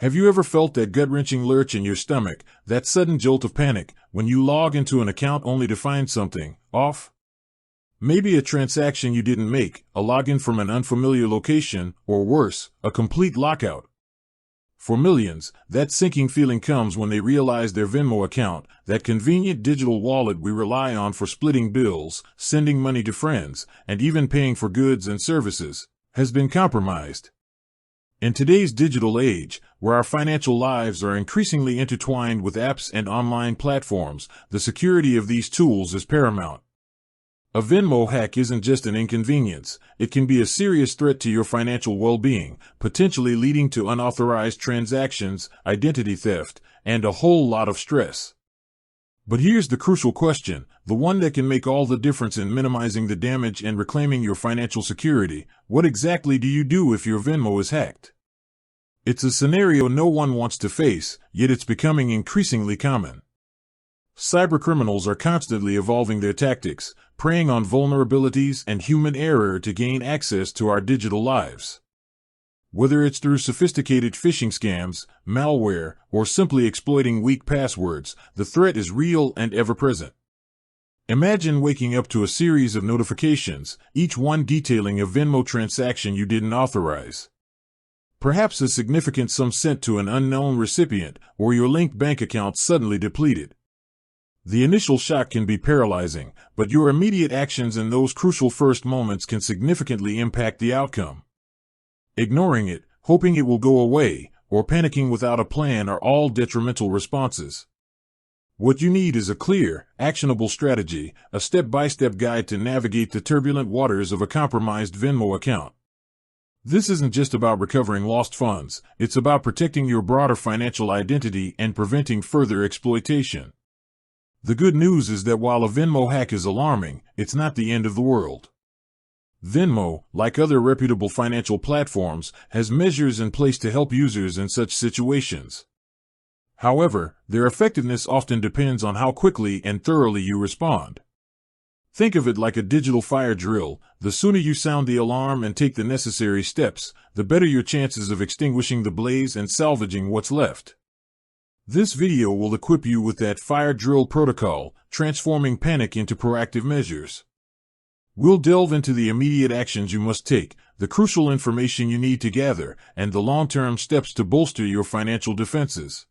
Have you ever felt that gut-wrenching lurch in your stomach, that sudden jolt of panic, when you log into an account only to find something off? Maybe a transaction you didn't make, a login from an unfamiliar location, or worse, a complete lockout. For millions, that sinking feeling comes when they realize their Venmo account, that convenient digital wallet we rely on for splitting bills, sending money to friends, and even paying for goods and services, has been compromised. In today's digital age, where our financial lives are increasingly intertwined with apps and online platforms, the security of these tools is paramount. A Venmo hack isn't just an inconvenience, it can be a serious threat to your financial well-being, potentially leading to unauthorized transactions, identity theft, and a whole lot of stress. But here's the crucial question, the one that can make all the difference in minimizing the damage and reclaiming your financial security. What exactly do you do if your Venmo is hacked? It's a scenario no one wants to face, yet it's becoming increasingly common. Cybercriminals are constantly evolving their tactics, preying on vulnerabilities and human error to gain access to our digital lives. Whether it's through sophisticated phishing scams, malware, or simply exploiting weak passwords, the threat is real and ever-present. Imagine waking up to a series of notifications, each one detailing a Venmo transaction you didn't authorize. Perhaps a significant sum sent to an unknown recipient, or your linked bank account suddenly depleted. The initial shock can be paralyzing, but your immediate actions in those crucial first moments can significantly impact the outcome. Ignoring it, hoping it will go away, or panicking without a plan are all detrimental responses. What you need is a clear, actionable strategy, a step-by-step guide to navigate the turbulent waters of a compromised Venmo account. This isn't just about recovering lost funds, it's about protecting your broader financial identity and preventing further exploitation. The good news is that while a Venmo hack is alarming, it's not the end of the world. Venmo, like other reputable financial platforms, has measures in place to help users in such situations. However, their effectiveness often depends on how quickly and thoroughly you respond. Think of it like a digital fire drill. The sooner you sound the alarm and take the necessary steps, the better your chances of extinguishing the blaze and salvaging what's left. This video will equip you with that fire drill protocol, transforming panic into proactive measures. We'll delve into the immediate actions you must take, the crucial information you need to gather, and the long-term steps to bolster your financial defenses.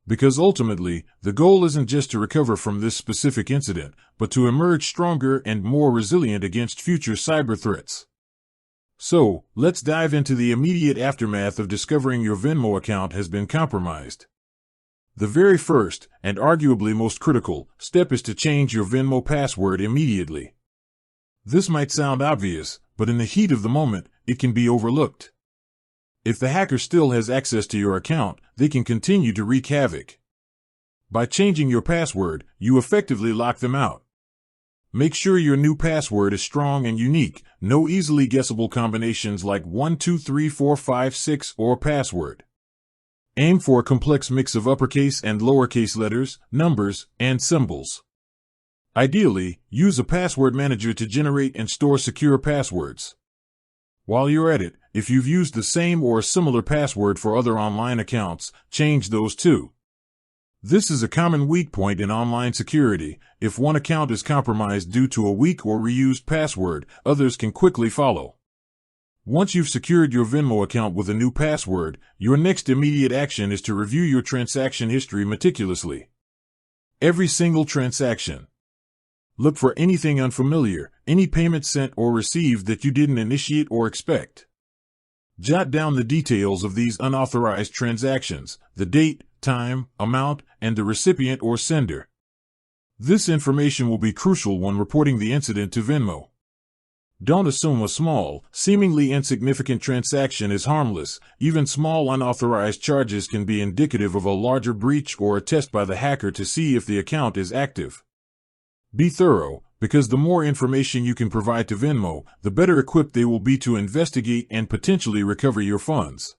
Because ultimately, the goal isn't just to recover from this specific incident, but to emerge stronger and more resilient against future cyber threats. So, let's dive into the immediate aftermath of discovering your Venmo account has been compromised. The very first, and arguably most critical, step is to change your Venmo password immediately. This might sound obvious, but in the heat of the moment, it can be overlooked. If the hacker still has access to your account, they can continue to wreak havoc. By changing your password, you effectively lock them out. Make sure your new password is strong and unique, no easily guessable combinations like 123456 or password. Aim for a complex mix of uppercase and lowercase letters, numbers, and symbols. Ideally, use a password manager to generate and store secure passwords. While you're at it, if you've used the same or a similar password for other online accounts, change those too. This is a common weak point in online security. If one account is compromised due to a weak or reused password, others can quickly follow. Once you've secured your Venmo account with a new password, your next immediate action is to review your transaction history meticulously. Every single transaction. Look for anything unfamiliar, any payment sent or received that you didn't initiate or expect. Jot down the details of these unauthorized transactions, the date, time, amount, and the recipient or sender. This information will be crucial when reporting the incident to Venmo. Don't assume a small, seemingly insignificant transaction is harmless. Even small unauthorized charges can be indicative of a larger breach or a test by the hacker to see if the account is active. Be thorough, because the more information you can provide to Venmo, the better equipped they will be to investigate and potentially recover your funds.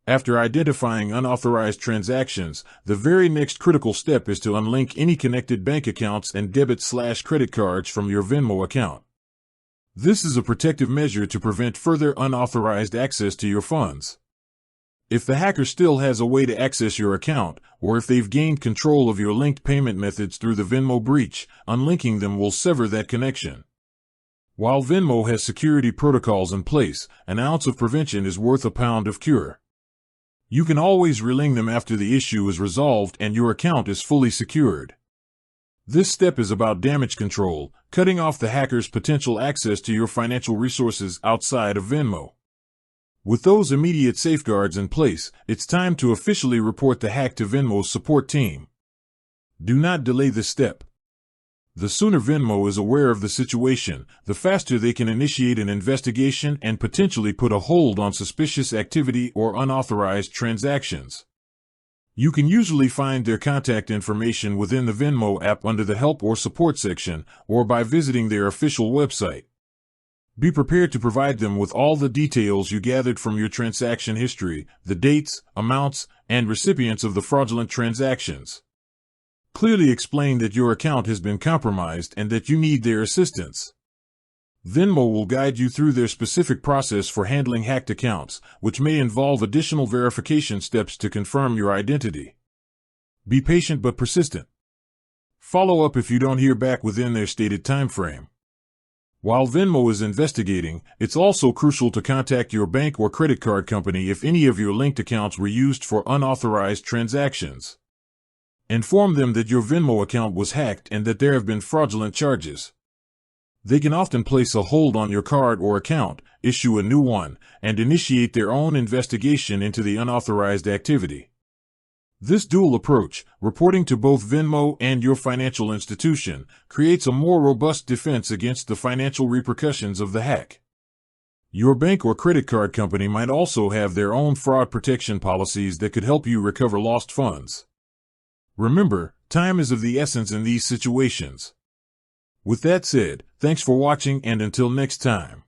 After identifying unauthorized transactions, the very next critical step is to unlink any connected bank accounts and debit/credit cards from your Venmo account. This is a protective measure to prevent further unauthorized access to your funds. If the hacker still has a way to access your account, or if they've gained control of your linked payment methods through the Venmo breach, unlinking them will sever that connection. While Venmo has security protocols in place, an ounce of prevention is worth a pound of cure. You can always relink them after the issue is resolved and your account is fully secured. This step is about damage control, cutting off the hacker's potential access to your financial resources outside of Venmo. With those immediate safeguards in place, it's time to officially report the hack to Venmo's support team. Do not delay this step. The sooner Venmo is aware of the situation, the faster they can initiate an investigation and potentially put a hold on suspicious activity or unauthorized transactions. You can usually find their contact information within the Venmo app under the Help or Support section, or by visiting their official website. Be prepared to provide them with all the details you gathered from your transaction history, the dates, amounts, and recipients of the fraudulent transactions. Clearly explain that your account has been compromised and that you need their assistance. Venmo will guide you through their specific process for handling hacked accounts, which may involve additional verification steps to confirm your identity. Be patient but persistent. Follow up if you don't hear back within their stated time frame. While Venmo is investigating, it's also crucial to contact your bank or credit card company if any of your linked accounts were used for unauthorized transactions. Inform them that your Venmo account was hacked and that there have been fraudulent charges. They can often place a hold on your card or account, issue a new one, and initiate their own investigation into the unauthorized activity. This dual approach, reporting to both Venmo and your financial institution, creates a more robust defense against the financial repercussions of the hack. Your bank or credit card company might also have their own fraud protection policies that could help you recover lost funds. Remember, time is of the essence in these situations. With that said, thanks for watching and until next time.